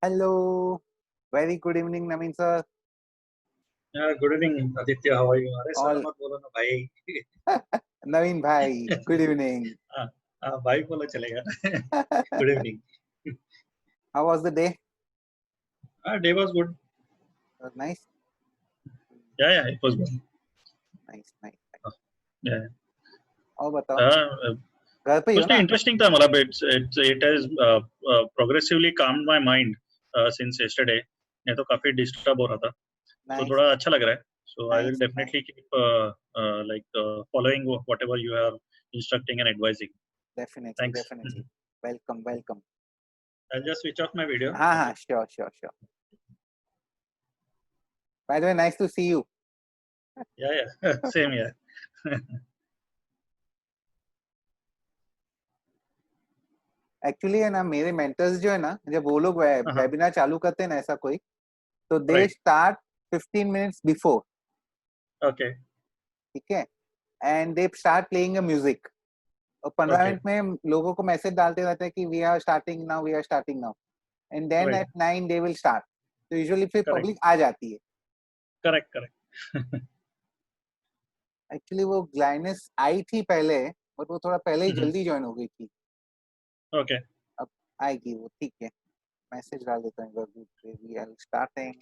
Hello. Very good evening, Naveen sir. Good evening, Aditya. How are you? अरे sir All मत बोलो ना भाई. Naveen bhai, good evening. भाई बोला चलेगा. Good evening. How was the day? Day was good. Was nice. Yeah, it was good. Nice. Yeah. और बताओ, घर पे ही हो कुछ नहीं ना? interesting था मतलब it has progressively calmed my mind since yesterday. मैं तो काफी disturb हो रहा था. तो Nice, थोड़ा अच्छा लग रहा है. So I will nice. definitely keep following whatever you are instructing and advising. Thanks. Definitely. Welcome. I'll just switch off my video. हाँ, sure. By the way, nice to see you. Yeah. Same here. Actually है ना, मेरे mentors जो है ना, जब वो लोग वेबिनार चालू करते हैं ना ऐसा कोई, तो they start 15 minutes before. Okay. ठीक है, and they start playing a music. और 15 मिनट में लोगों को मैसेज डालते रहते हैं कि we are starting now, and then at 9 they will start. तो यूजुअली फिर पब्लिक आ जाती है. करेक्ट. एक्चुअली वो ग्लाइनेस आई थी पहले, बट वो थोड़ा पहले ही जल्दी ज्वाइन हो गई थी. ओके. अब आएगी वो, ठीक है. मैसेज डाल देता हूँ, वी आर स्टार्टिंग.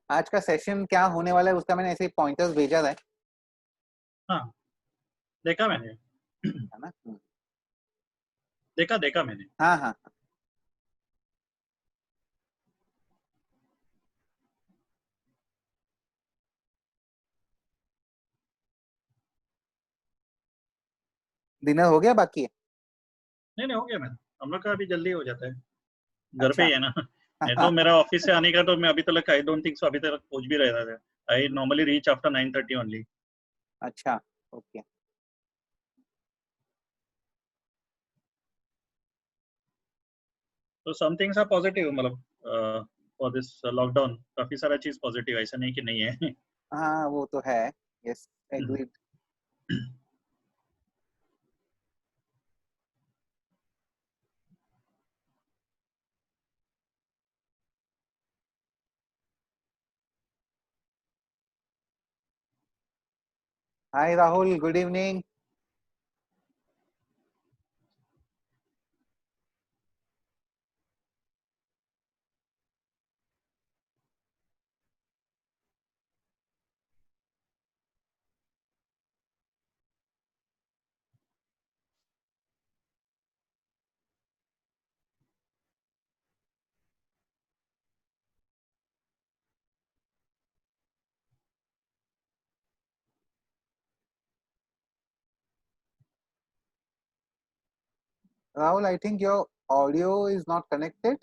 आज का सेशन क्या होने वाला है उसका मैंने ऐसे पॉइंटर्स भेजा था. हाँ, देखा मैंने. है ना? देखा मैंने. हाँ. डिनर हो गया बाकी है? नहीं हो गया मैंने. हम लोग का अभी जल्दी हो जाता है. घर पे ही है ना. नहीं तो मेरा ऑफिस से आने का तो मैं अभी तक आई डोंट थिंक सो अभी तक पहुंच भी रहा था. I normally reach after 9:30 only. अच्छा, ओके. तो सम थिंग्स आर पॉजिटिव मतलब फॉर दिस लॉकडाउन. काफी सारा चीज पॉजिटिव, ऐसा नहीं कि नहीं है. हाँ, वो तो है. Yes, agreed. Hi Rahul, good evening. Rahul, I think your audio is not connected.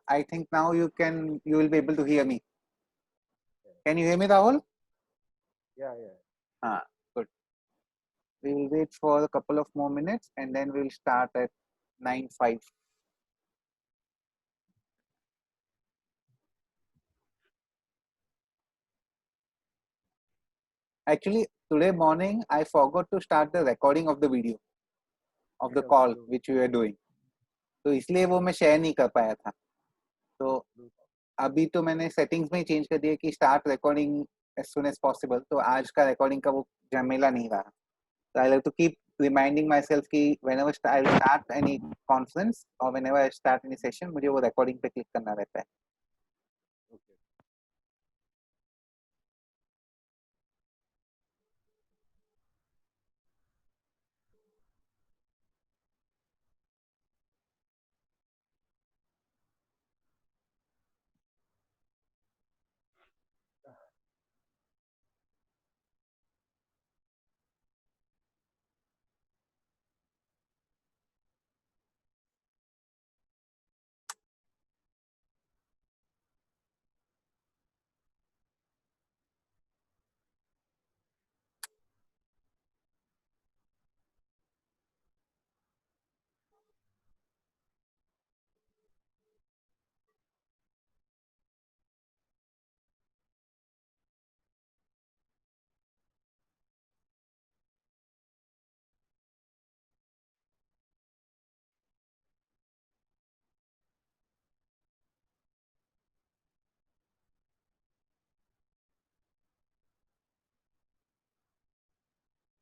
I think now you will be able to hear me. Can you hear me, Rahul? Yeah. Good. We will wait for a couple of more minutes and then we'll start at 9:05. Actually, today morning I forgot to start the recording of the video of the call which we were doing. तो इसलिए वो मैं share नहीं कर पाया था. तो अभी तो मैंने सेटिंग्स में चेंज कर दिया कि start recording as soon as possible. तो आज का रिकॉर्डिंग का वो झमेला नहीं रहा. So I'll have to keep reminding myself कि whenever I will start any conference or whenever I start any session, मुझे वो recording पे click करना रहता है.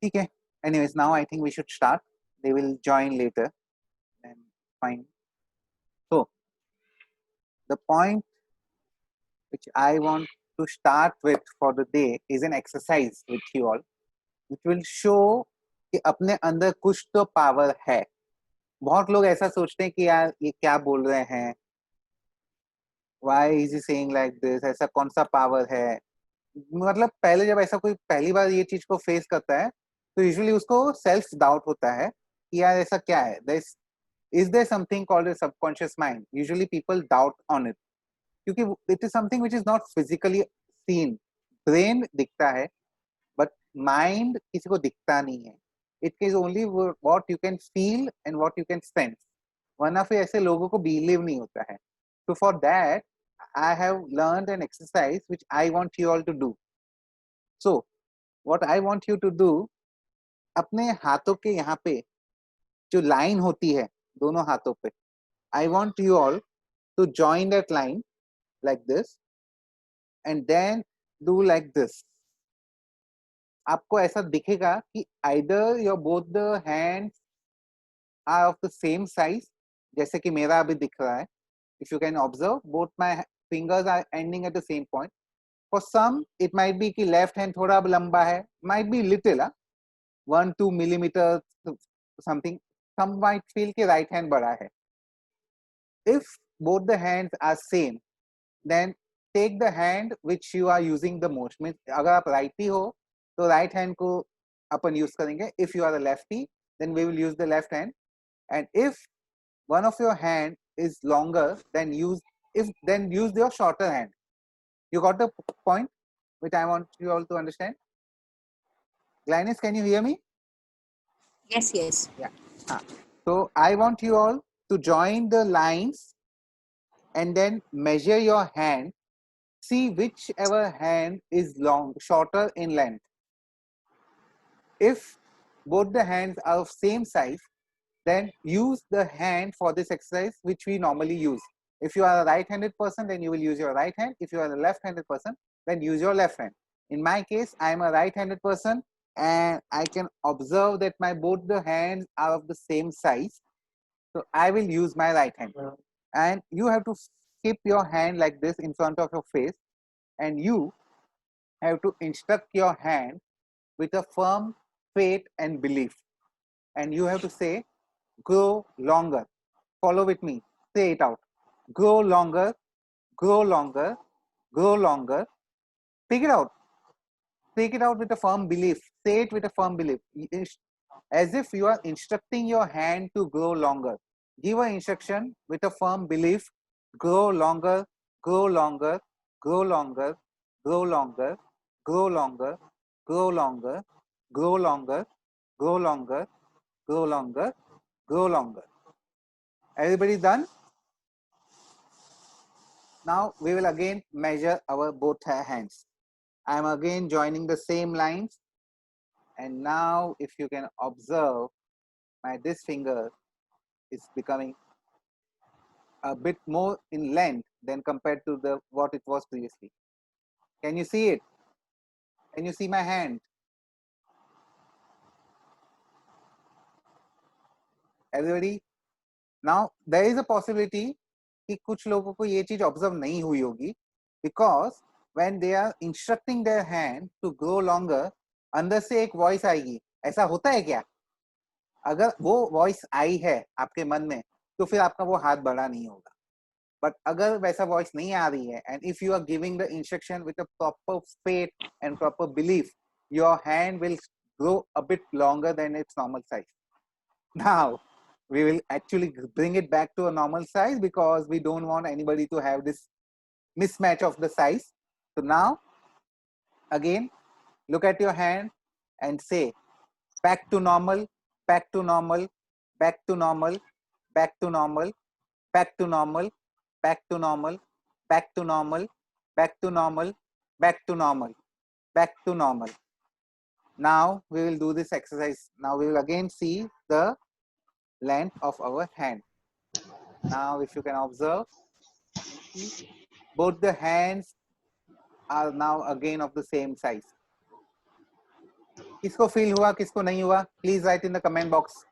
ठीक है. Anyways, now I think we should start. They will join later. And fine. So the point which I want to start with for the day is an exercise with you all, which will show कि अपने अंदर कुछ तो power है. बहुत लोग ऐसा सोचते हैं कि यार ये क्या बोल रहे हैं, why is he saying like this, ऐसा कौन सा पावर है. मतलब पहले जब ऐसा कोई पहली बार ये चीज को फेस करता है तो यूजुअली उसको सेल्फ डाउट होता है कि यार ऐसा क्या है. Is there something called a subconscious mind? Usually people doubt on it क्योंकि it is something which is not physically seen. Brain दिखता है but mind किसी को दिखता नहीं है. It is only what you can feel and what you can sense. वरना फिर ऐसे लोगों को बिलीव नहीं होता है. So for that I have learned an exercise which I want you all to do. So what I want you to do, अपने हाथों के यहाँ पे जो लाइन होती है दोनों हाथों पे, I want you all to join that line like this and then do like this. आपको ऐसा दिखेगा कि either your both the hands are of the same size, जैसे कि मेरा अभी दिख रहा है. If you can observe, both my fingers are ending at the same point. For some, it might be कि left hand थोड़ा लंबा है, might be little, 1-2 millimeters something. Some might feel कि right hand बड़ा है. If both the hands are same, then take the hand which you are using the most. Means अगर आप righty हो तो right hand को अपन use करेंगे. If you are a lefty, then we will use the left hand. And if one of your hand is longer, then use your shorter hand. You got the point which I want you all to understand? Glynis, can you hear me? Yes, yes. Yeah. So I want you all to join the lines and then measure your hand. See whichever hand is shorter in length. If both the hands are of same size, then use the hand for this exercise which we normally use. If you are a right-handed person, then you will use your right hand. If you are a left-handed person, then use your left hand. In my case, I am a right-handed person and I can observe that both the hands are of the same size. So I will use my right hand. And you have to keep your hand like this in front of your face and you have to instruct your hand with a firm faith and belief. And you have to say, grow longer. Follow with me. Say it out. Grow longer, grow longer, grow longer. Take it out. Take it out with a firm belief. Say it with a firm belief. As if you are instructing your hand to grow longer. Give an instruction with a firm belief. Grow longer, grow longer, grow longer, grow longer, grow longer, grow longer, grow longer, grow longer, grow longer, grow longer. Everybody done? Now we will again measure our both hands. I am again joining the same lines. And now if you can observe, this finger is becoming a bit more in length than compared to what it was previously. Can you see it? Can you see my hand? Everybody, now there is a possibility कि कुछ लोगों को ये चीज observe नहीं हुई होगी, because when they are instructing their hand to grow longer, अंदर से एक वॉइस आएगी. ऐसा होता है क्या? अगर वो वॉइस आई है आपके मन में, तो फिर आपका वो हाथ बड़ा नहीं होगा. बट अगर वैसा वॉइस नहीं आ रही है, and if you are giving the instruction with a proper faith and proper belief, your hand will grow a bit longer than its normal size. Now we will actually bring it back to a normal size because we don't want anybody to have this mismatch of the size. So now again, look at your hand and say back to normal, back to normal, back to normal, back to normal, back to normal, back to normal, back to normal, back to normal, back to normal, back to normal. Now we will do this exercise. Now we will again see the length of our hand. Now if you can observe, both the hands are now again of the same size. किसको feel हुआ, किसको नहीं हुआ? Please write in the comment box.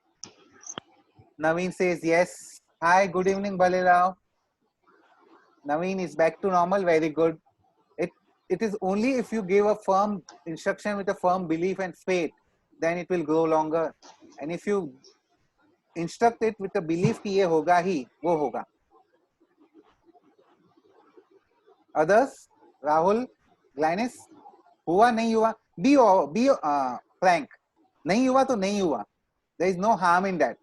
Naveen says yes. Hi, good evening, Bhalerao. Naveen is back to normal. Very good. It is only if you give a firm instruction with a firm belief and faith, then it will grow longer. And if you instruct it with a belief कि ये होगा ही, वो होगा. Others, Rahul, Glynis, हुआ नहीं हुआ? Be frank. नहीं हुआ तो नहीं हुआ. There is no harm in that.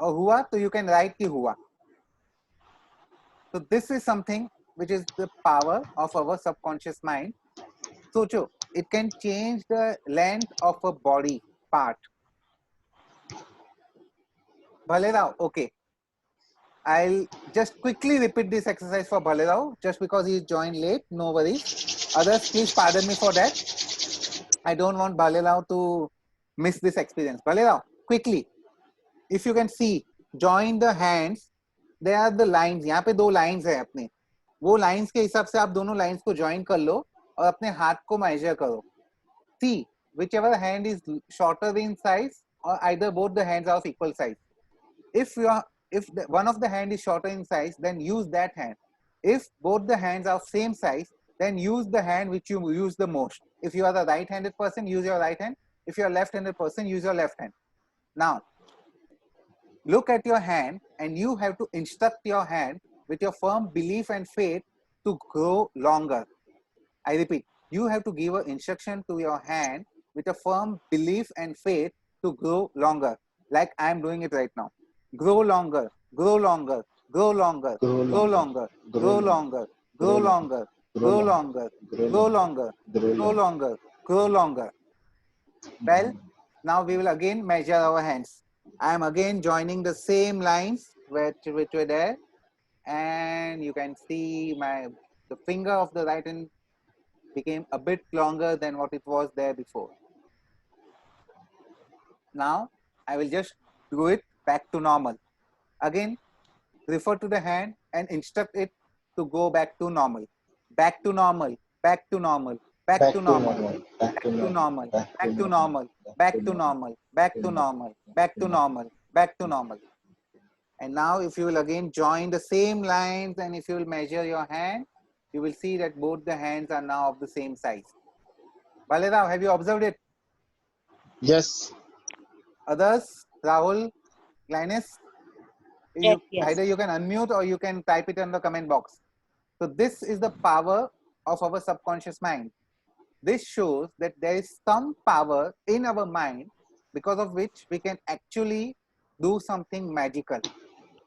और हुआ तो you can write कि हुआ. So this is something which is the power of our subconscious mind. सोचो, it can change the length of a body part. Bhalerao, okay. I'll just quickly repeat this exercise for Bhalerao just because he joined late. No worries. Others, please pardon me for that. I don't want Bhalerao to miss this experience. Bhalerao, quickly, if you can see, join the hands. There are the lines. यहाँ पे दो lines है अपने. वो lines के हिसाब से आप दोनों lines को join कर लो और अपने हाथ को measure करो. See, whichever hand is shorter in size, or either both the hands are of equal size. If one of the hand is shorter in size, then use that hand. If both the hands are of same size, then use the hand which you use the most. If you are the right-handed person, use your right hand. If you are a left-handed person, use your left hand. Now, look at your hand and you have to instruct your hand with your firm belief and faith to grow longer. I repeat, you have to give an instruction to your hand with a firm belief and faith to grow longer, like I am doing it right now. Grow longer, grow longer, grow longer, grow longer, grow longer, grow longer, grow longer, grow longer, grow longer, grow longer. Well, now we will again measure our hands. I am again joining the same lines which were there, and you can see the finger of the right hand became a bit longer than what it was there before. Now I will just do it back to normal. Again, refer to the hand and instruct it to go back to normal. Back to normal, back to normal, back to normal, back to normal, back to normal, back to normal, back to normal, back to normal, back to normal. And now if you will again join the same lines and if you will measure your hand, you will see that both the hands are now of the same size. Bhalerao, have you observed it? Yes. Others, Rahul, Glynis, Yes, yes. either you can unmute or you can type it in the comment box. So this is the power of our subconscious mind. This shows that there is some power in our mind because of which we can actually do something magical.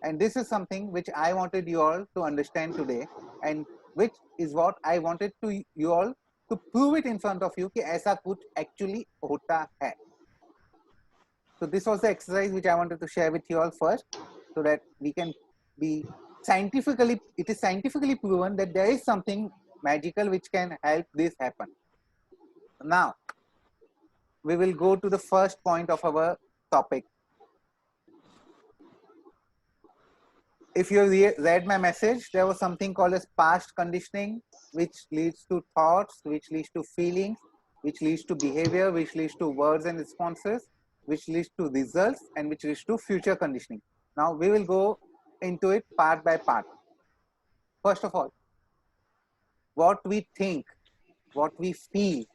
And this is something which I wanted you all to understand today, and which is what I wanted to you all to prove it in front of you कि ऐसा कुछ actually होता है. So this was the exercise which I wanted to share with you all first, so that we can be scientifically, it is scientifically proven that there is something magical which can help this happen. Now, we will go to the first point of our topic. If you read my message, there was something called as past conditioning, which leads to thoughts, which leads to feelings, which leads to behavior, which leads to words and responses. which leads to results, and which leads to future conditioning. Now we will go into it part by part. First of all, what we think, what we feel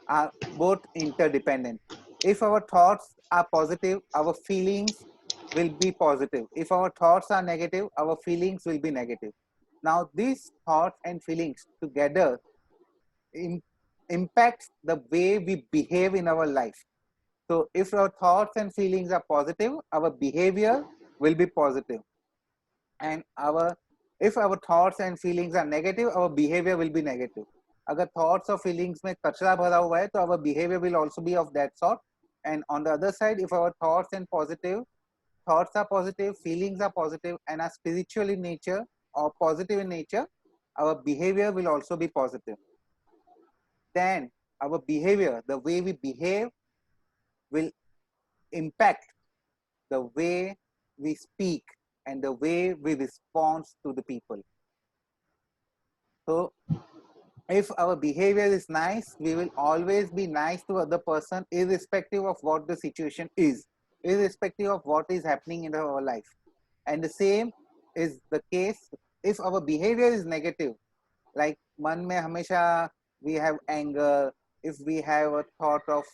are both interdependent. If our thoughts are positive, our feelings will be positive. If our thoughts are negative, our feelings will be negative. Now these thoughts and feelings together impacts the way we behave in our life. So if our thoughts and feelings are positive, our behavior will be positive. And if our thoughts and feelings are negative, our behavior will be negative. अगर thoughts or feelings में कचरा भरा हुआ है, तो our behavior will also be of that sort. And on the other side, if our thoughts are positive, feelings are positive, and are spiritual in nature or positive in nature, our behavior will also be positive. Then our behavior, the way we behave, will impact the way we speak and the way we respond to the people. So if our behavior is nice, we will always be nice to other person, irrespective of what the situation is, irrespective of what is happening in our life. And the same is the case if our behavior is negative, like मन में हमेशा we have anger, if we have a thought of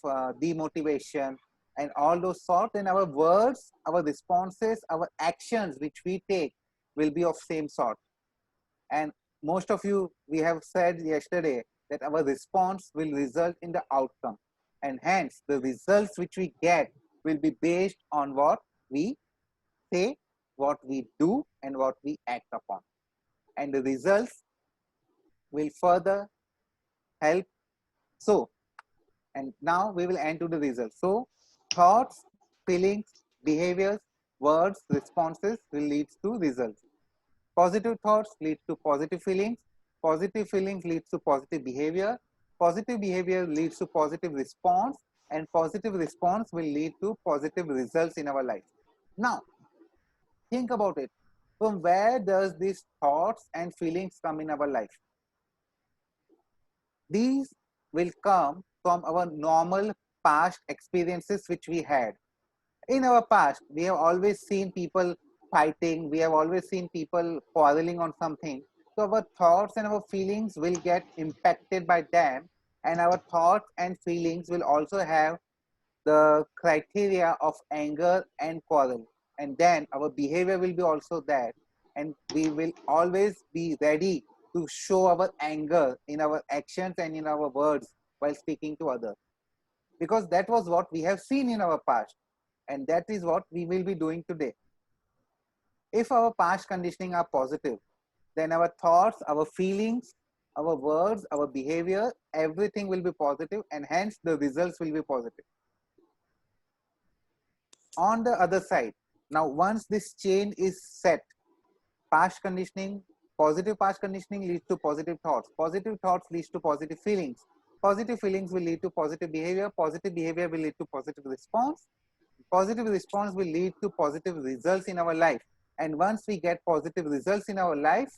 demotivation and all those sorts, then our words, our responses, our actions which we take will be of same sort. And most of you, we have said yesterday that our response will result in the outcome, and hence the results which we get will be based on what we say, what we do, and what we act upon. And the results will further help. So, and now we will end to the results. So thoughts, feelings, behaviors, words, responses will lead to results. Positive thoughts lead to positive feelings leads to positive behavior leads to positive response, and positive response will lead to positive results in our life. Now think about it, from where does these thoughts and feelings come in our life? These will come from our normal past experiences which we had. In our past, we have always seen people fighting, we have always seen people quarreling on something. So our thoughts and our feelings will get impacted by them, and our thoughts and feelings will also have the criteria of anger and quarrel. And then our behavior will be also that, and we will always be ready to show our anger in our actions and in our words while speaking to others, because that was what we have seen in our past, and that is what we will be doing today. If our past conditioning are positive, then our thoughts, our feelings, our words, our behavior, everything will be positive, and hence the results will be positive. On the other side, now once this chain is set, past conditioning, positive past conditioning leads to positive thoughts leads to positive feelings will lead to positive behavior will lead to positive response will lead to positive results in our life. And once we get positive results in our life,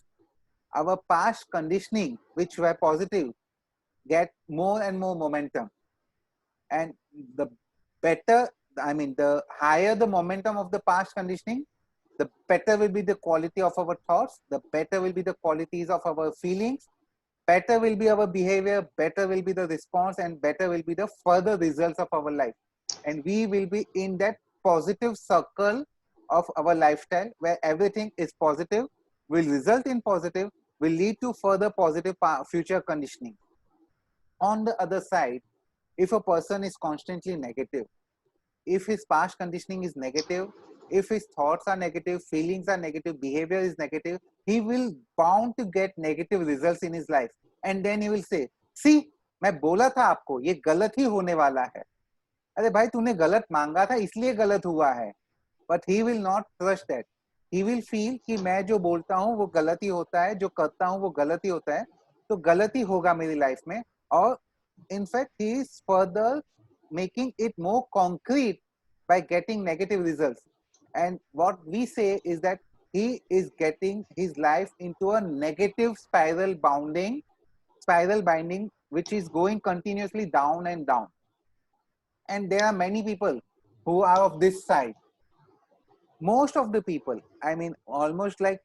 our past conditioning which were positive get more and more momentum, and the higher the momentum of the past conditioning, the better will be the quality of our thoughts, the better will be the qualities of our feelings, better will be our behavior, better will be the response, and better will be the further results of our life. And we will be in that positive circle of our lifestyle where everything is positive, will result in positive, will lead to further positive future conditioning. On the other side, if a person is constantly negative, if his past conditioning is negative, if his thoughts are negative, feelings are negative, behavior is negative, he will bound to get negative results in his life. And then he will say, see, मैं बोला था आपको ये गलत ही होने वाला है. अरे भाई तूने गलत मांगा था इसलिए गलत हुआ है. But he will not trust that. He will feel कि मैं जो बोलता हूँ वो गलत ही होता है, जो करता हूँ वो गलत ही होता है, तो गलत ही होगा मेरी लाइफ में. और in fact he is further making it more concrete by getting negative results. And what we say is that he is getting his life into a negative spiral binding, which is going continuously down and down. and there are many people who are of this side. Most of the people, I mean, almost like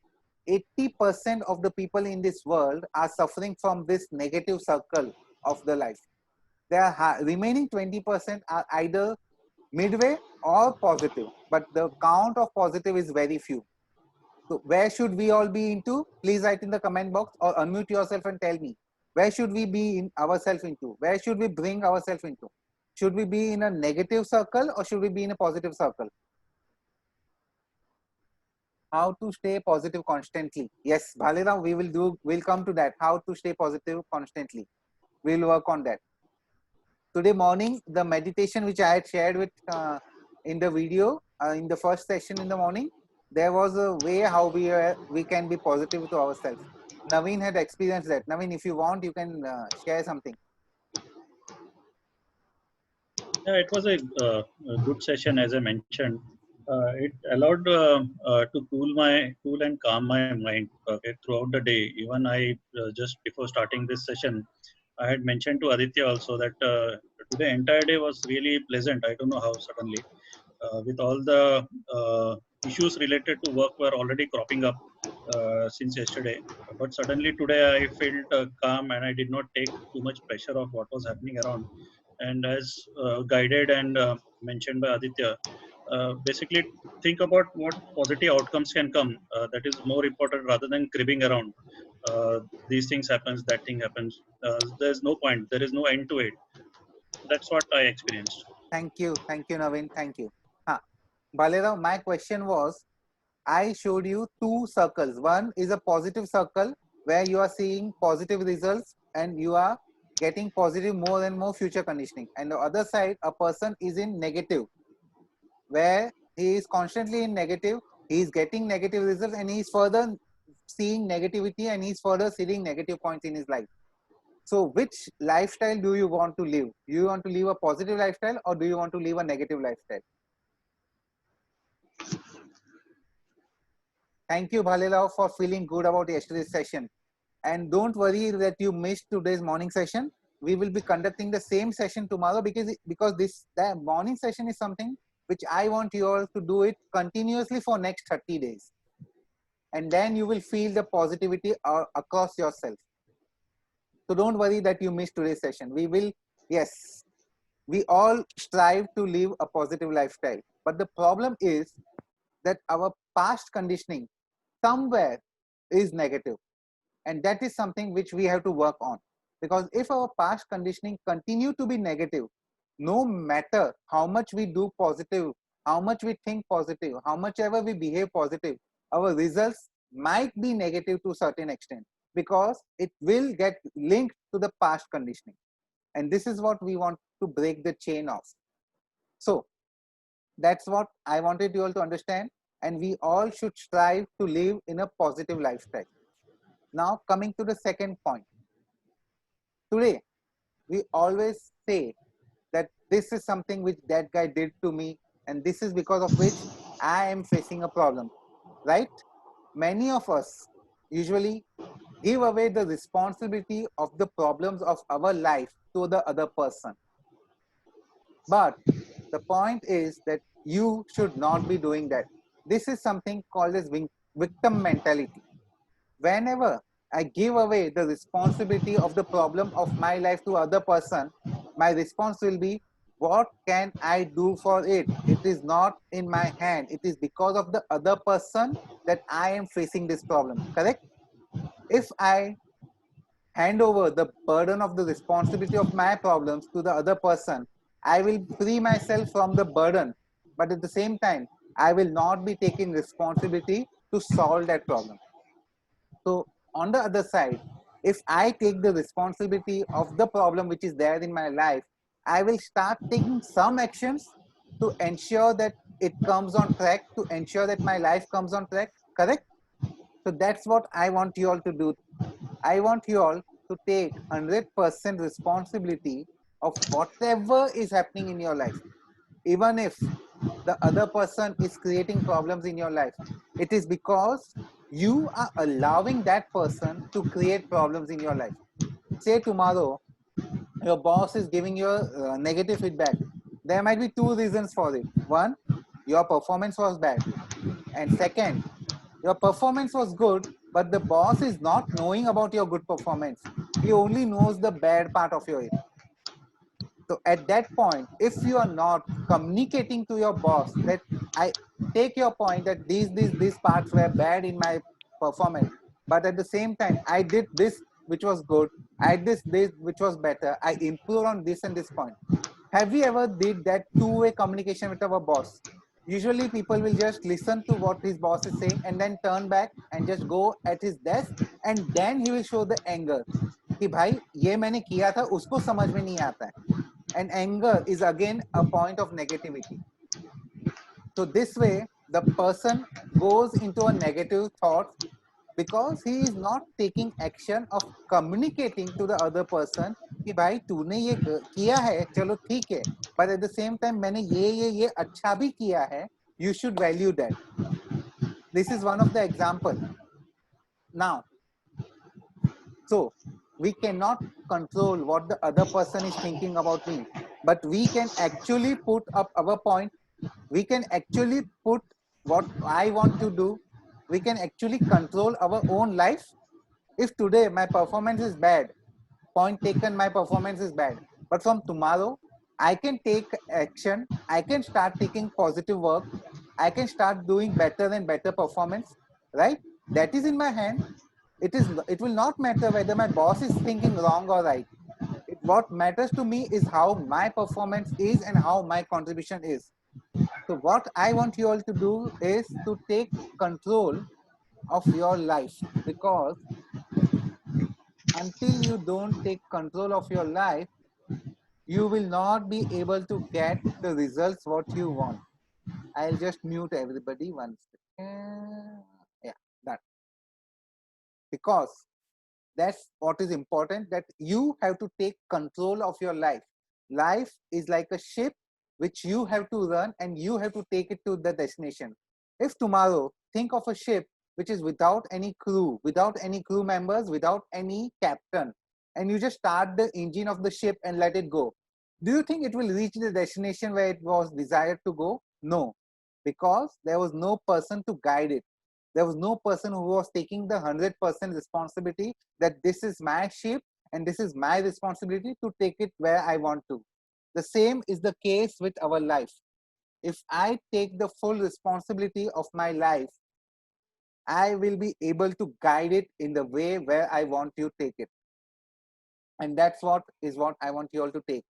80% of the people in this world are suffering from this negative circle of the life. The remaining 20% are either midway or positive, but the count of positive is very few. So where should we all be into? Please write in the comment box or unmute yourself and tell me, where should we be in ourselves into? Where should we bring ourselves into? Should we be in a negative circle or should we be in a positive circle? How to stay positive constantly? Yes, Bhalira, we'll come to that. How to stay positive constantly. We'll work on that. Today morning, the meditation which I had shared with in the video, in the first session in the morning, there was a way how we can be positive to ourselves. Naveen had experienced that. Naveen, if you want, you can share something. Yeah, it was a good session, as I mentioned. It allowed to cool and calm my mind throughout the day. Even I just before starting this session, I had mentioned to Aditya also that today entire day was really pleasant. I don't know how suddenly, with all the issues related to work were already cropping up since yesterday. But suddenly today I felt calm and I did not take too much pressure of what was happening around. And as guided and mentioned by Aditya, basically think about what positive outcomes can come. That is more important rather than cribbing around. These things happens, that thing happens. There's no point. There is no end to it. That's what I experienced. Thank you, Naveen. Thank you. Bhalira, my question was, I showed you two circles. One is a positive circle where you are seeing positive results and you are getting positive more and more future conditioning. And the other side, a person is in negative, where he is constantly in negative, he is getting negative results and he is further seeing negativity and he is further seeing negative points in his life. So which lifestyle do you want to live? Do you want to live a positive lifestyle or do you want to live a negative lifestyle? Thank you, Bhalila, for feeling good about yesterday's session. And don't worry that you missed today's morning session. We will be conducting the same session tomorrow because the morning session is something which I want you all to do it continuously for next 30 days. And then you will feel the positivity across yourself. So don't worry that you missed today's session. We all strive to live a positive lifestyle. But the problem is that our past conditioning somewhere is negative. And that is something which we have to work on. Because if our past conditioning continue to be negative, no matter how much we do positive, how much we think positive, how much ever we behave positive, our results might be negative to a certain extent because it will get linked to the past conditioning. And this is what we want to break the chain of. So that's what I wanted you all to understand. And we all should strive to live in a positive lifestyle. Now coming to the second point. Today, we always say that this is something which that guy did to me and this is because of which I am facing a problem, right? Many of us usually give away the responsibility of the problems of our life to the other person. But the point is that you should not be doing that. This is something called as victim mentality. Whenever I give away the responsibility of the problem of my life to other person, my response will be, what can I do for it? It is not in my hand. It is because of the other person that I am facing this problem, correct? If I hand over the burden of the responsibility of my problems to the other person, I will free myself from the burden. But at the same time, I will not be taking responsibility to solve that problem. So on the other side, if I take the responsibility of the problem which is there in my life, I will start taking some actions to ensure that it comes on track, to ensure that my life comes on track, correct? So that's what I want you all to do. I want you all to take 100% responsibility of whatever is happening in your life. Even if the other person is creating problems in your life, it is because you are allowing that person to create problems in your life. Say tomorrow, your boss is giving you negative feedback there might be two reasons for it. One, your performance was bad, and second, your performance was good, but the boss is not knowing about your good performance. He only knows the bad part of your it. So at that point, if you are not communicating to your boss that I take your point that these parts were bad in my performance, but at the same time I did this which was good, I did this which was better, I improved on this and this point. Have we ever did that two-way communication with our boss? Usually people will just listen to what his boss is saying and then turn back and just go at his desk, and then he will show the anger कि भाई ये मैंने किया था उसको समझ में नहीं आता है. And anger is again a point of negativity. So this way the person goes into a negative thought because he is not taking action of communicating to the other person कि भाई तूने ये किया है चलो ठीक है, but at the same time मैंने ये अच्छा भी किया है, you should value that. This is one of the example. Now, so we cannot control what the other person is thinking about me, but we can actually put up our point. We can actually put what I want to do. We can actually control our own life. If today my performance is bad, point taken, my performance is bad, but from tomorrow I can take action, I can start taking positive work, I can start doing better and better performance, right? That is in my hand. It will not matter whether my boss is thinking wrong or right. What matters to me is how my performance is and how my contribution is. So what I want you all to do is to take control of your life, because until you don't take control of your life, you will not be able to get the results what you want. I'll just mute everybody one second. Yeah, that. Because that's what is important, that you have to take control of your life. Life is like a ship which you have to run and you have to take it to the destination. If tomorrow, think of a ship which is without any crew members, without any captain, and you just start the engine of the ship and let it go, do you think it will reach the destination where it was desired to go? No, because there was no person to guide it. There was no person who was taking the 100% responsibility that this is my ship and this is my responsibility to take it where I want to. The same is the case with our life. If I take the full responsibility of my life, I will be able to guide it in the way where I want to take it. And that's what I want you all to take.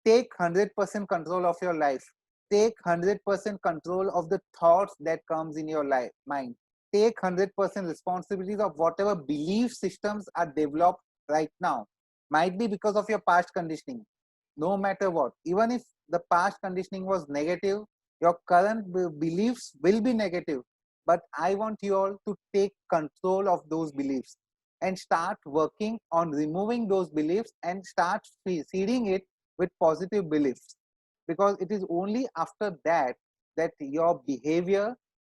Take 100% control of your life. Take 100% control of the thoughts that comes in your mind. Take 100% responsibilities of whatever belief systems are developed right now. Might be because of your past conditioning. No matter what, even if the past conditioning was negative, your current beliefs will be negative. But I want you all to take control of those beliefs and start working on removing those beliefs and start seeding it with positive beliefs. Because it is only after that that your behavior,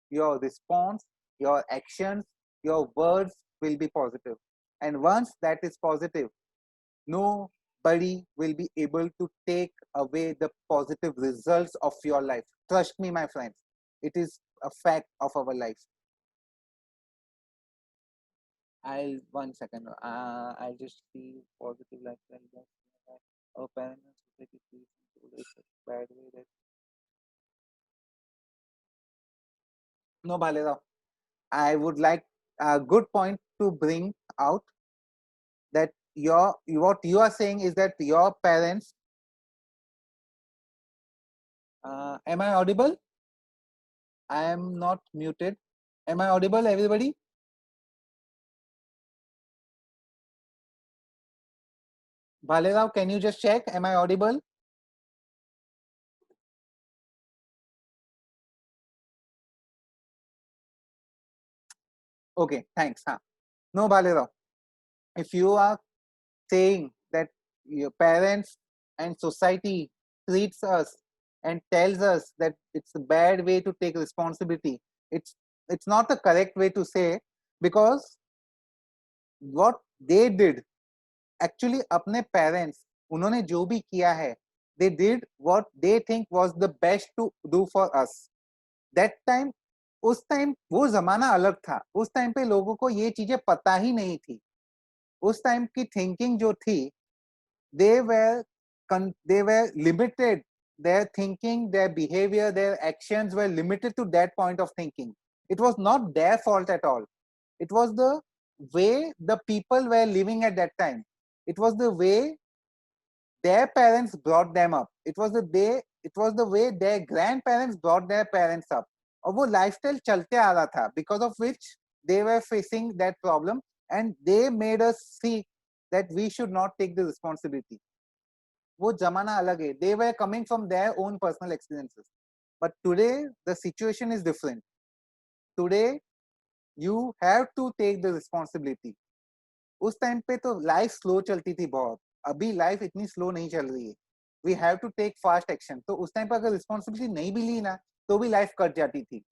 your response, your actions, your words will be positive. And once that is positive, nobody will be able to take away the positive results of your life. Trust me, my friends, it is a fact of our life. One second. I'll just see positive lifestyle. Our parents bad way that. No, Bhalera. I would like a good point to bring out that what you are saying is that your parents. Am I audible? I am not muted. Am I audible, everybody? Bhalera, can you just check? Am I audible? Okay, thanks. No, Bhalera. If you are saying that your parents and society treats us and tells us that it's a bad way to take responsibility, it's not the correct way to say, because what they did, actually अपने parents, उन्होंने जो भी किया है, they did what they think was the best to do for us. That time, उस time वो जमाना अलग था. उस टाइम पे लोगों को ये चीजें पता ही नहीं थी. उस टाइम की थिंकिंग जो थी, they were limited. Their thinking, their behavior, their actions were limited to that point of thinking. It was not their fault at all. It was the way the people were living at that time. It was the way their parents brought them up. It was the way their grandparents brought their parents up. और वो lifestyle चलते आ रहा था, because of which they were facing that problem, and they made us see that we should not take the responsibility. वो जमाना अलग है. They were coming from their own personal experiences. But today the situation is different. Today you have to take the responsibility. उस time पे तो life slow चलती थी बहुत. अभी लाइफ इतनी स्लो नहीं चल रही है. We have to take fast action. तो उस टाइम पे अगर रिस्पॉन्सिबिलिटी नहीं भी ली ना, तो भी लाइफ कट जाती थी.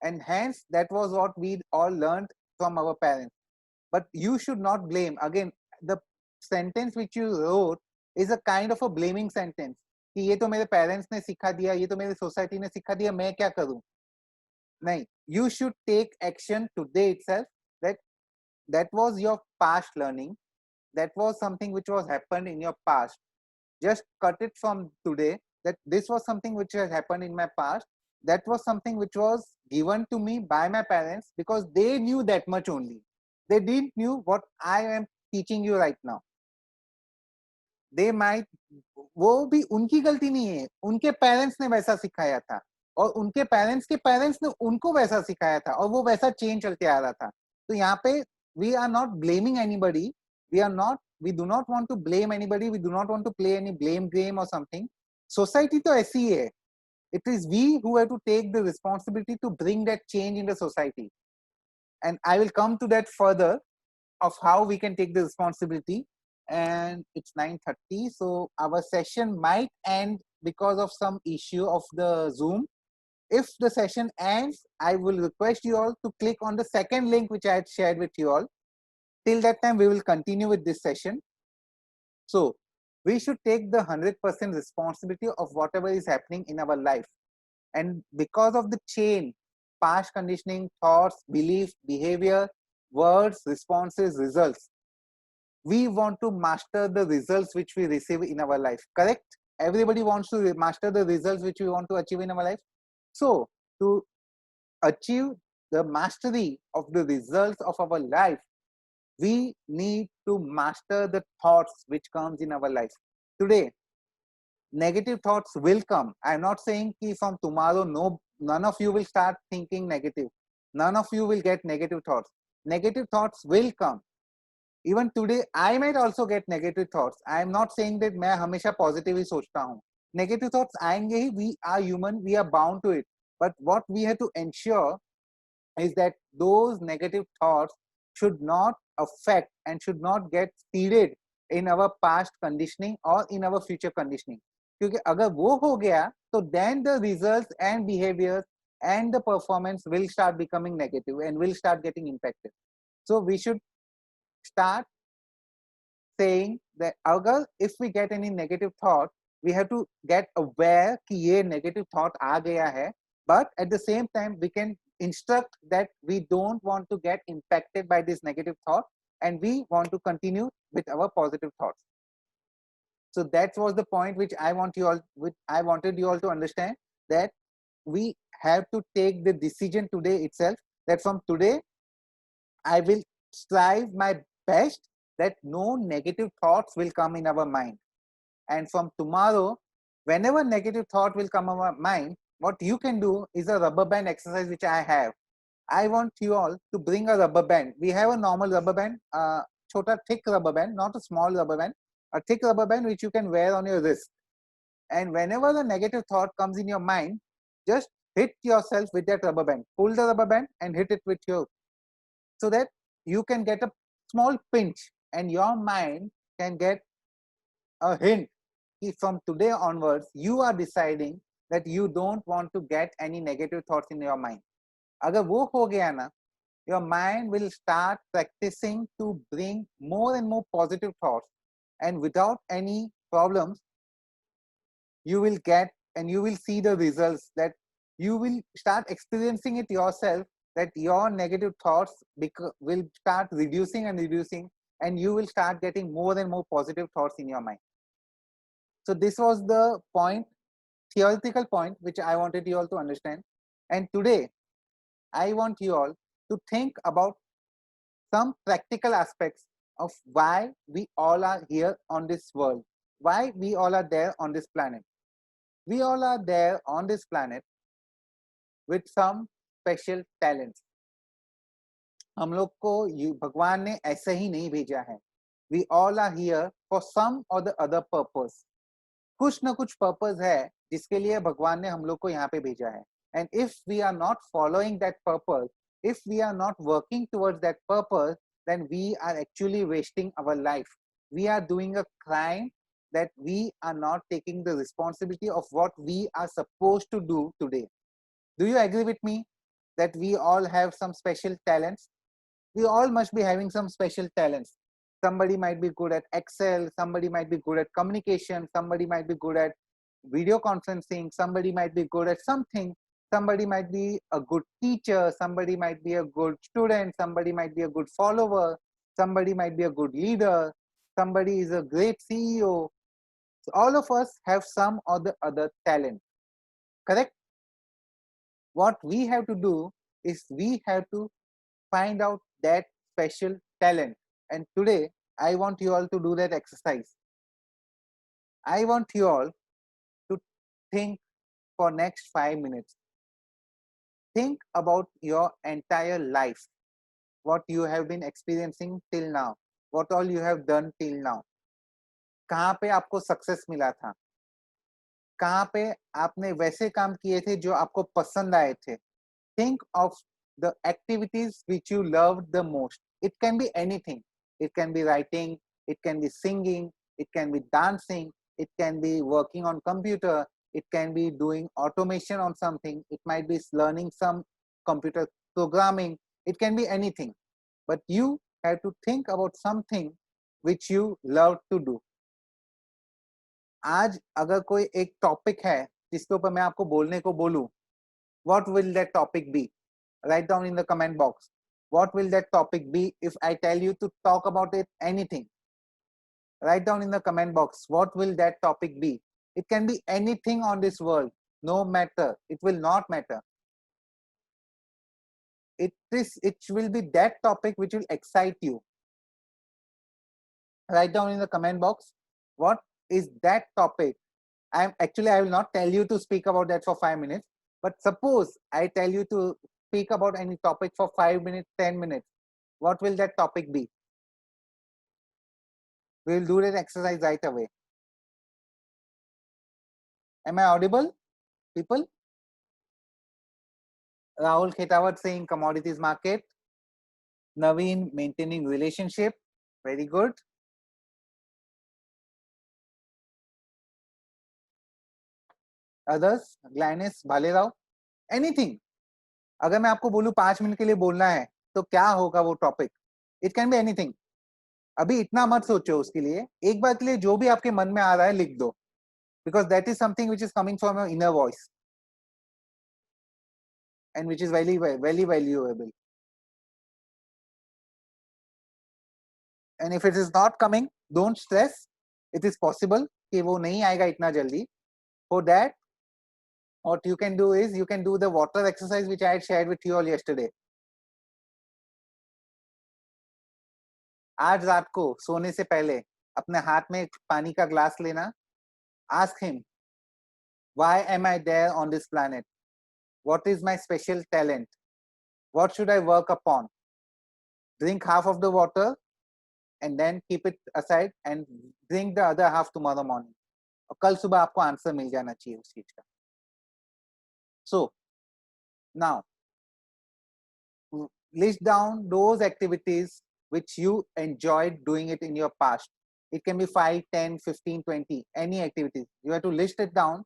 And hence that was what we all learned from our parents. But you should not blame. Again, the sentence which you wrote is a kind of a blaming sentence, कि ये तो मेरे पेरेंट्स ने सिखा दिया, ये तो मेरी सोसाइटी ने सिखा दिया, मैं क्या करूं. नहीं, you should take action today itself. That was your past learning. That was something which was happened in your past. Just cut it from today, that this was something which has happened in my past. That was something which was given to me by my parents, because they knew that much only. They didn't knew what I am teaching you right now. They might, वो भी उनकी गलती नहीं है. उनके parents ने वैसा सिखाया था, और उनके पेरेंट्स ने उनको वैसा सिखाया था, और वो वैसा चेंज चलते आ रहा था. तो यहाँ पे we are not blaming anybody. We do not want to blame anybody. We do not want to play any blame game or something. Society तो ऐसी ही है. It is we who have to take the responsibility to bring that change in the society. And I will come to that further, of how we can take the responsibility. And it's 9:30, so our session might end because of some issue of the Zoom. If the session ends, I will request you all to click on the second link which I had shared with you all. Till that time, we will continue with this session. So we should take the 100% responsibility of whatever is happening in our life. And because of the chain, past conditioning, thoughts, belief, behavior, words, responses, results, we want to master the results which we receive in our life. Correct? Everybody wants to master the results which we want to achieve in our life. So to achieve the mastery of the results of our life, we need to master the thoughts which comes in our life. Today, negative thoughts will come. I'm not saying that from tomorrow, none of you will start thinking negative. None of you will get negative thoughts. Negative thoughts will come. Even today, I might also get negative thoughts. I am not saying that मैं हमेशा positive ही सोचता हूँ. Negative thoughts आएंगे ही. We are human. We are bound to it. But what we have to ensure is that those negative thoughts should not affect and should not get seeded in our past conditioning or in our future conditioning. क्योंकि अगर वो हो गया, तो then the results and behaviors and the performance will start becoming negative and will start getting impacted. So we should start saying that अगर if we get any negative thought, we have to get aware कि ये negative thought आ गया है, but at the same time we can instruct that we don't want to get impacted by this negative thought, and we want to continue with our positive thoughts. So that was the point which I wanted you all to understand, that we have to take the decision today itself, that from today I will strive my best that no negative thoughts will come in our mind. And from tomorrow, whenever negative thought will come in our mind, what you can do is a rubber band exercise which I have. I want you all to bring a rubber band. We have a normal rubber band, chota thick rubber band, not a small rubber band, a thick rubber band which you can wear on your wrist. And whenever the negative thought comes in your mind, just hit yourself with that rubber band. Pull the rubber band and hit it with you, so that you can get a small pinch and your mind can get a hint. From today onwards, you are deciding that you don't want to get any negative thoughts in your mind. अगर वो हो गया ना, your mind will start practicing to bring more and more positive thoughts, and without any problems, you will get and you will see the results, that you will start experiencing it yourself, that your negative thoughts will start reducing and reducing, and you will start getting more and more positive thoughts in your mind. So this was the point, theoretical point, which I wanted you all to understand. And today I want you all to think about some practical aspects of why we all are here on this world, why we all are there on this planet. We all are there on this planet with some special talents. हम लोग को भगवान ने ऐसे ही नहीं भेजा है. We all are here for some or the other purpose. कुछ ना कुछ पर्पस है जिसके लिए भगवान ने हम लोग को यहाँ पे भेजा है. And if we are not following that purpose, if we are not working towards that purpose, then we are actually wasting our life. We are doing a crime, that we are not taking the responsibility of what we are supposed to do today. Do you agree with me that we all have some special talents? We all must be having some special talents. Somebody might be good at Excel, somebody might be good at communication, somebody might be good at video conferencing, somebody might be good at something, somebody might be a good teacher, somebody might be a good student, somebody might be a good follower, somebody might be a good leader, somebody is a great CEO. So all of us have some or the other talent, correct? What we have to do is we have to find out that special talent. And today I want you all to do that exercise. I want you all to think for next 5 minutes. Think about your entire life, what you have been experiencing till now, what all you have done till now. कहाँ पे आपको success मिला था, कहाँ पे आपने वैसे काम किए थे जो आपको पसंद आए थे. Think of the activities which you loved the most. It can be anything. It can be writing, it can be singing, it can be dancing, it can be working on computer, it can be doing automation on something, it might be learning some computer programming, it can be anything. But you have to think about something which you love to do. आज अगर कोई एक topic है जिसके ऊपर मैं आपको बोलने को बोलूं, what will that topic be? Write down in the comment box. What will that topic be if I tell you to talk about it, anything? Write down in the comment box. What will that topic be? It can be anything on this world, no matter. It will not matter. It will be that topic which will excite you. Write down in the comment box. What is that topic? I will not tell you to speak about that for 5 minutes. But suppose I tell you to speak about any topic for 5 minutes, 10 minutes, what will that topic be? We will do that exercise right away. Am I audible, people? Rahul Khetawat saying commodities market. Naveen maintaining relationship. Very good. Others, Glynis, Bhalerao, anything. अगर मैं आपको बोलूं 5 minute के लिए बोलना है तो क्या होगा वो topic? It can be anything. अभी इतना मत सोचो उसके लिए, एक बार के लिए जो भी आपके मन में आ रहा है लिख दो, because that is something which is coming from your inner voice and which is very very valuable. And if it is not coming, don't stress. It is possible कि वो नहीं आएगा इतना जल्दी. For that what you can do is you can do the water exercise which I had shared with you all yesterday. आज रात को सोने से पहले अपने हाथ में पानी का ग्लास लेना. Ask him, why am I there on this planet? What is my special talent? What should I work upon? Drink half of the water and then keep it aside and drink the other half tomorrow morning. और कल सुबह आपको answer मिल जाना चाहिए उस चीज का. So now list down those activities which you enjoyed doing it in your past. It can be 5, 10, 15, 20, any activities. You have to list it down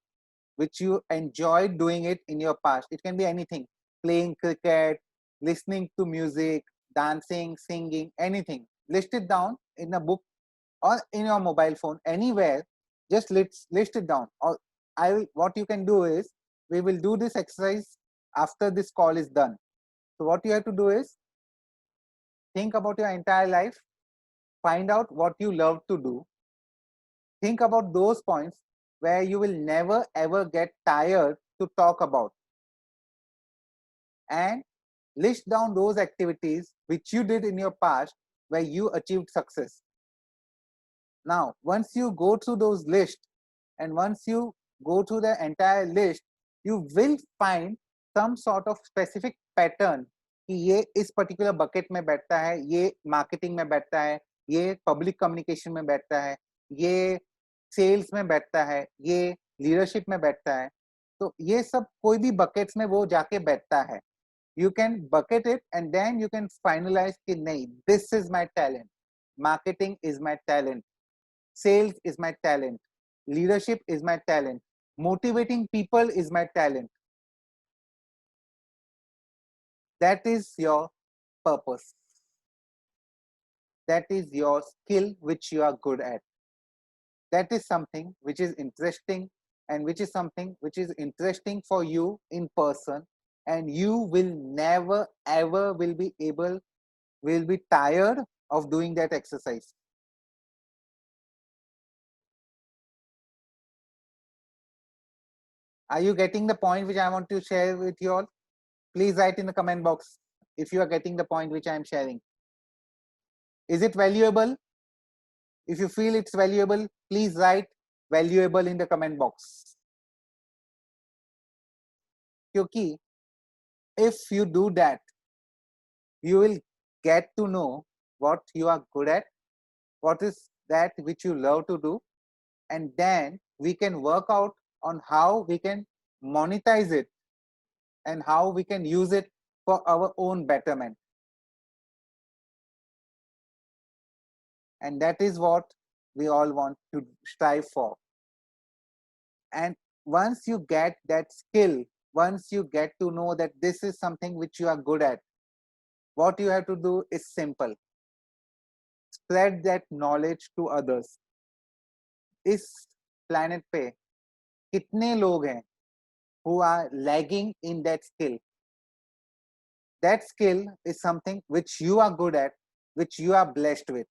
which you enjoyed doing it in your past. It can be anything. Playing cricket, listening to music, dancing, singing, anything. List it down in a book or in your mobile phone, anywhere. Just list it down. Or what you can do is, we will do this exercise after this call is done. So what you have to do is, think about your entire life, find out what you love to do, think about those points where you will never ever get tired to talk about, and list down those activities which you did in your past where you achieved success. Now, once you go through those lists, and once you go through the entire list, you will find some sort of specific pattern कि ये इस particular bucket में बैठता है, ये marketing में बैठता है, ये public communication में बैठता है, ये sales में बैठता है, ये leadership में बैठता है. तो ये सब कोई भी buckets में वो जाके बैठता है. You can bucket it and then you can finalize कि नहीं, this is my talent, marketing is my talent, sales is my talent, leadership is my talent, motivating people is my talent. That is your purpose. That is your skill which you are good at. That is something which is interesting, and which is something which is interesting for you in person, and you will never ever will be tired of doing that exercise. Are you getting the point which I want to share with you all? Please write in the comment box if you are getting the point which I am sharing. Is it valuable? If you feel it's valuable, please write valuable in the comment box. Because if you do that, you will get to know what you are good at, what is that which you love to do, and then we can work out on how we can monetize it and how we can use it for our own betterment. And that is what we all want to strive for. And once you get that skill, once you get to know that this is something which you are good at, what you have to do is simple. Spread that knowledge to others. इस planet पे कितने लोग हैं who are lagging in that skill? That skill is something which you are good at, which you are blessed with.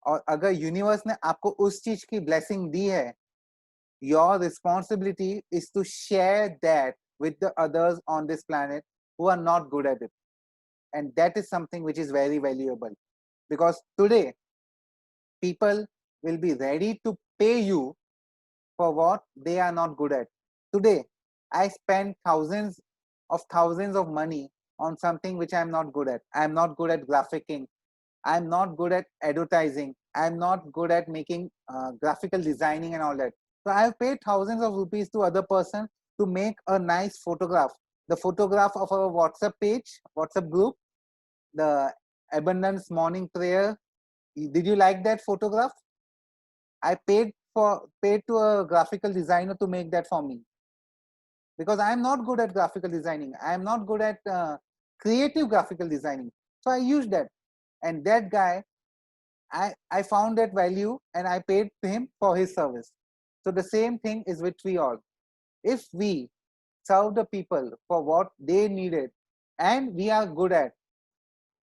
और अगर universe ने आपको उस चीज की ब्लेसिंग दी है, your responsibility is to share that with the others on this planet who are not good at it. And that is something which is very valuable, because today people will be ready to pay you for what they are not good at. Today I spend thousands of money on something which I am not good at. I am not good at graphicking, I'm not good at advertising, I'm not good at making graphical designing and all that. So I have paid thousands of rupees to other person to make a nice photograph. The photograph of our WhatsApp page, WhatsApp group, the abundance morning prayer. Did you like that photograph? I paid to a graphical designer to make that for me, because I am not good at graphical designing. I am not good at creative graphical designing. So I used that, and that guy, I found that value and I paid to him for his service. So the same thing is with we all. If we serve the people for what they needed and we are good at,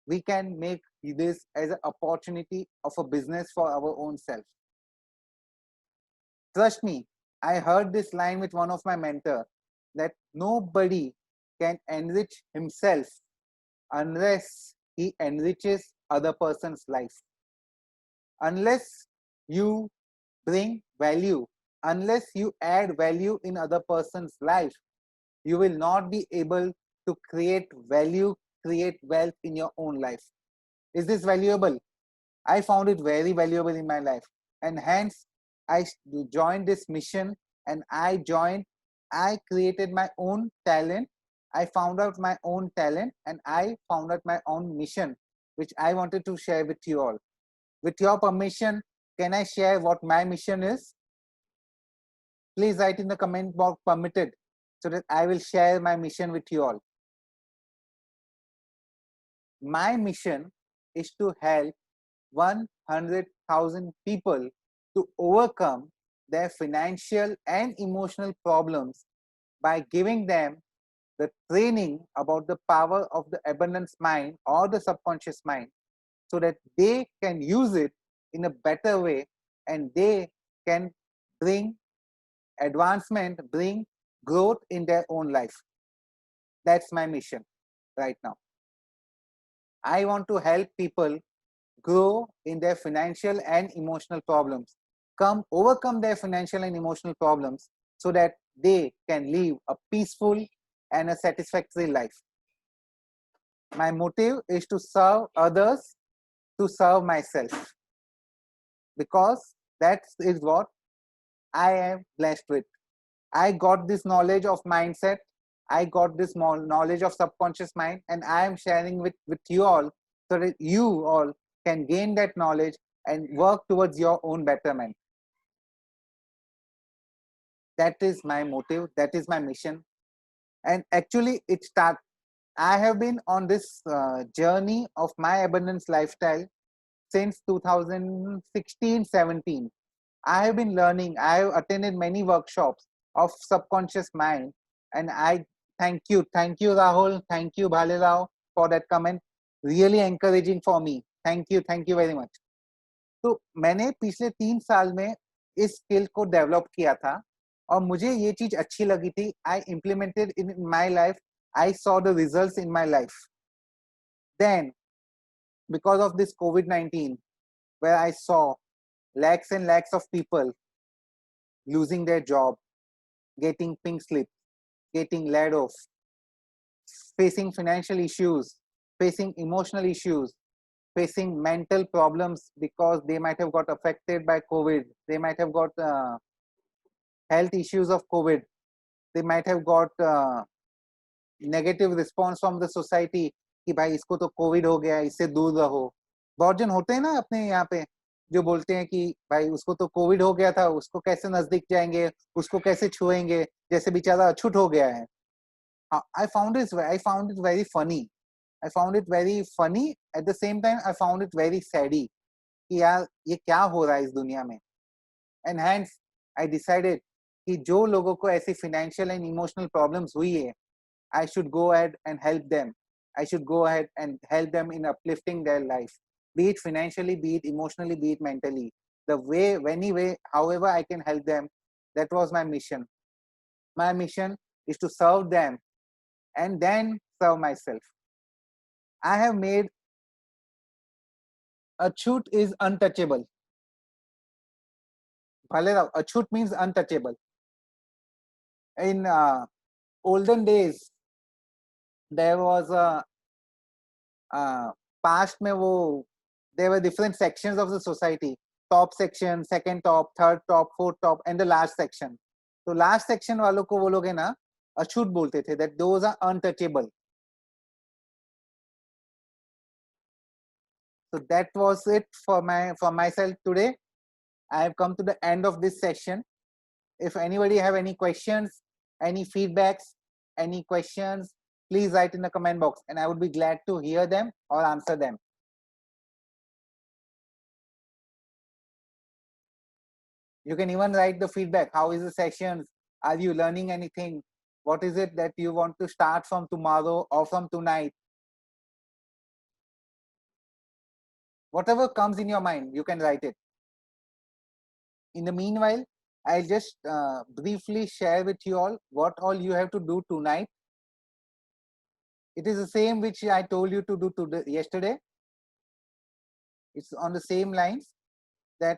we can make this as an opportunity of a business for our own self. Trust me, I heard this line with one of my mentors, that nobody can enrich himself unless he enriches other person's life. Unless you bring value, unless you add value in other person's life, you will not be able to create value, create wealth in your own life. Is this valuable? I found it very valuable in my life, and hence I joined this mission, and I created my own talent. I found out my own talent, and I found out my own mission, which I wanted to share with you all. With your permission, can I share what my mission is? Please write in the comment box permitted, so that I will share my mission with you all. My mission is to help 100,000 people to overcome their financial and emotional problems by giving them the training about the power of the abundance mind or the subconscious mind, so that they can use it in a better way and they can bring advancement, bring growth in their own life. That's my mission right now. I want to help people grow in their financial and emotional problems, overcome their financial and emotional problems, so that they can live a peaceful and a satisfactory life. My motive is to serve others, to serve myself, because that is what I am blessed with. I got this knowledge of mindset, I got this knowledge of subconscious mind, and I am sharing with you all, so that you all can gain that knowledge and work towards your own betterment. That is my motive, that is my mission. And actually I have been on this journey of my abundance lifestyle since 2016-17. I have been learning, I have attended many workshops of subconscious mind, and I thank you Rahul, thank you Bhalirao for that comment, really encouraging for me. Thank you very much. तो मैंने पिछले 3 साल में इस skill को develop किया था और मुझे ये चीज अच्छी लगी थी. I implemented in my life, I saw the results in my life. Then, because of this COVID-19, where I saw lakhs and lakhs of people losing their job, getting pink slips, getting laid off, facing financial issues, facing emotional issues, facing mental problems because they might have got affected by COVID, they might have got health issues of COVID, they might have got negative response from the society कि भाई इसको तो Covid हो गया, इससे दूर रहो. बहुत जन होते हैं ना अपने यहाँ पे जो बोलते हैं कि भाई उसको तो कोविड हो गया था, उसको कैसे नजदीक जाएंगे, उसको कैसे छुएंगे, जैसे बेचारा अछूत हो गया है. I found it very funny. I found it very funny. At the same time, I found it very saddy कि यार ये क्या हो रहा है इस दुनिया में. And hence, I decided कि जो लोगों को ऐसी financial and emotional problems हुई है, I should go ahead and help them. I should go ahead and help them in uplifting their life, be it financially, be it emotionally, be it mentally. The way, any way, however I can help them, that was my mission. My mission is to serve them and then serve myself. I have made Achut is untouchable. Achut means untouchable. In olden days, there was a past में वो there were different sections of the society, top section, second top, third top, fourth top, and the last section. तो last section वालों को वो लोग है ना अछूत बोलते थे, that those are untouchable. So that was it for myself today. I have come to the end of this session. If anybody have any questions, any feedbacks, any questions, please write in the comment box and I would be glad to hear them or answer them. You can even write the feedback. How is the sessions? Are you learning anything? What is it that you want to start from tomorrow or from tonight? Whatever comes in your mind, you can write it. In the meanwhile, I'll just briefly share with you all what all you have to do tonight. It is the same which I told you to do yesterday. It's on the same lines, that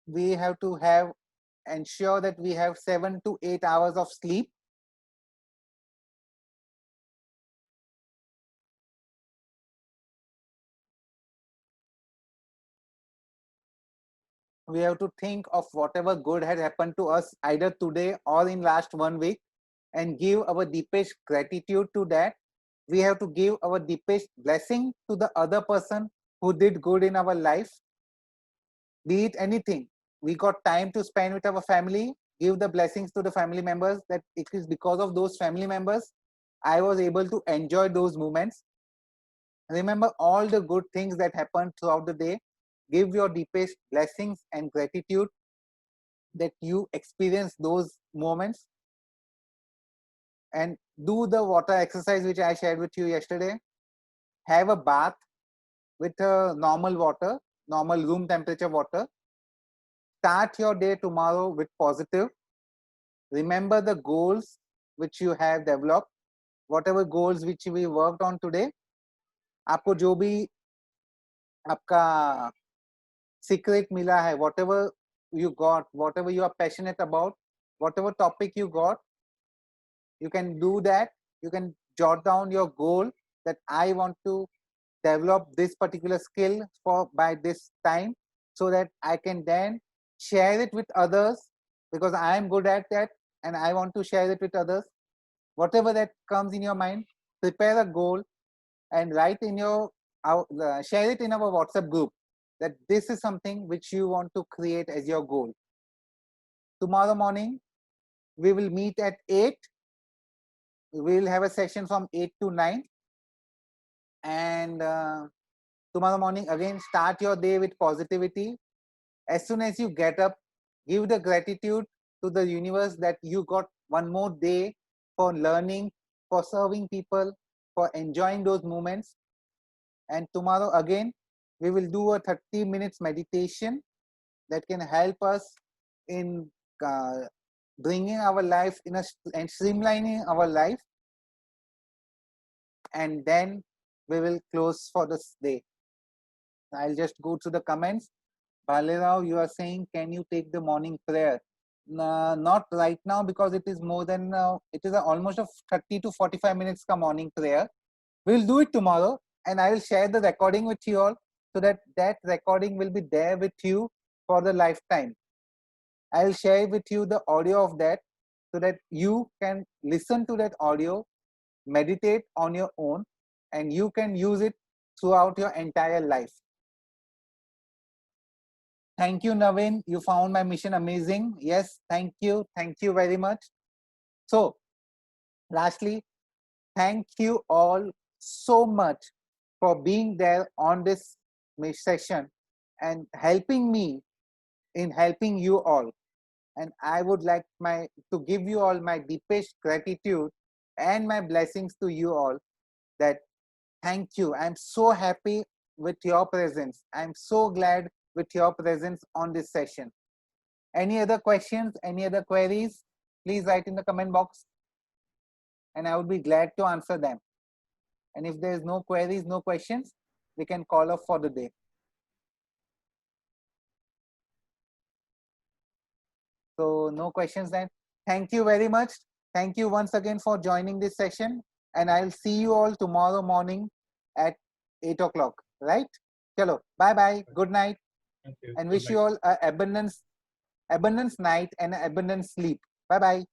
we have to ensure that we have 7 to 8 hours of sleep. We have to think of whatever good has happened to us either today or in last 1 week and give our deepest gratitude to that. We have to give our deepest blessing to the other person who did good in our life. Be it anything. We got time to spend with our family, give the blessings to the family members, that it is because of those family members I was able to enjoy those moments. Remember all the good things that happened throughout the day. give your deepest blessings and gratitude that you experience those moments, and do the water exercise which I shared with you yesterday. Have a bath with normal water, normal room temperature water. Start your day tomorrow with positive. Remember the goals which you have developed, whatever goals which we worked on today. आपको जो भी आपका secret मिला है, whatever you got, whatever you are passionate about, whatever topic you got, you can do that. You can jot down your goal that I want to develop this particular skill for by this time, so that I can then share it with others, because I am good at that and I want to share it with others. Whatever that comes in your mind, prepare a goal and write in your share it in our WhatsApp group that this is something which you want to create as your goal. Tomorrow morning we will meet at 8. We will have a session from 8 to 9, and tomorrow morning again start your day with positivity. As soon as you get up, give the gratitude to the universe that you got one more day for learning, for serving people, for enjoying those moments. And tomorrow again we will do a 30 minutes meditation that can help us in bringing our life in a and streamlining our life, and then we will close for this day. I'll just go to the comments. Balerao, you are saying, can you take the morning prayer? Not right now, because it is more than it is almost a 30 to 45 minutes ka morning prayer. We'll do it tomorrow, and I will share the recording with you all, so that that recording will be there with you for the lifetime. I will share with you the audio of that, so that you can listen to that audio, meditate on your own, and you can use it throughout your entire life. Thank you, Naveen. You found my mission amazing. Yes, thank you. Thank you very much. So, lastly, thank you all so much for being there on this session and helping me in helping you all. And I would like to give you all my deepest gratitude and my blessings to you all, that thank you. I'm so happy with your presence. I'm so glad with your presence on this session. Any other questions, any other queries, please write in the comment box and I would be glad to answer them. And if there is no queries, no questions, we can call off for the day. So no questions then. Thank you very much. Thank you once again for joining this session, and I'll see you all tomorrow morning at 8 o'clock, right? Chalo, bye-bye, good night, Thank you. and Good wish night. you all an abundance night and an abundant sleep. Bye-bye.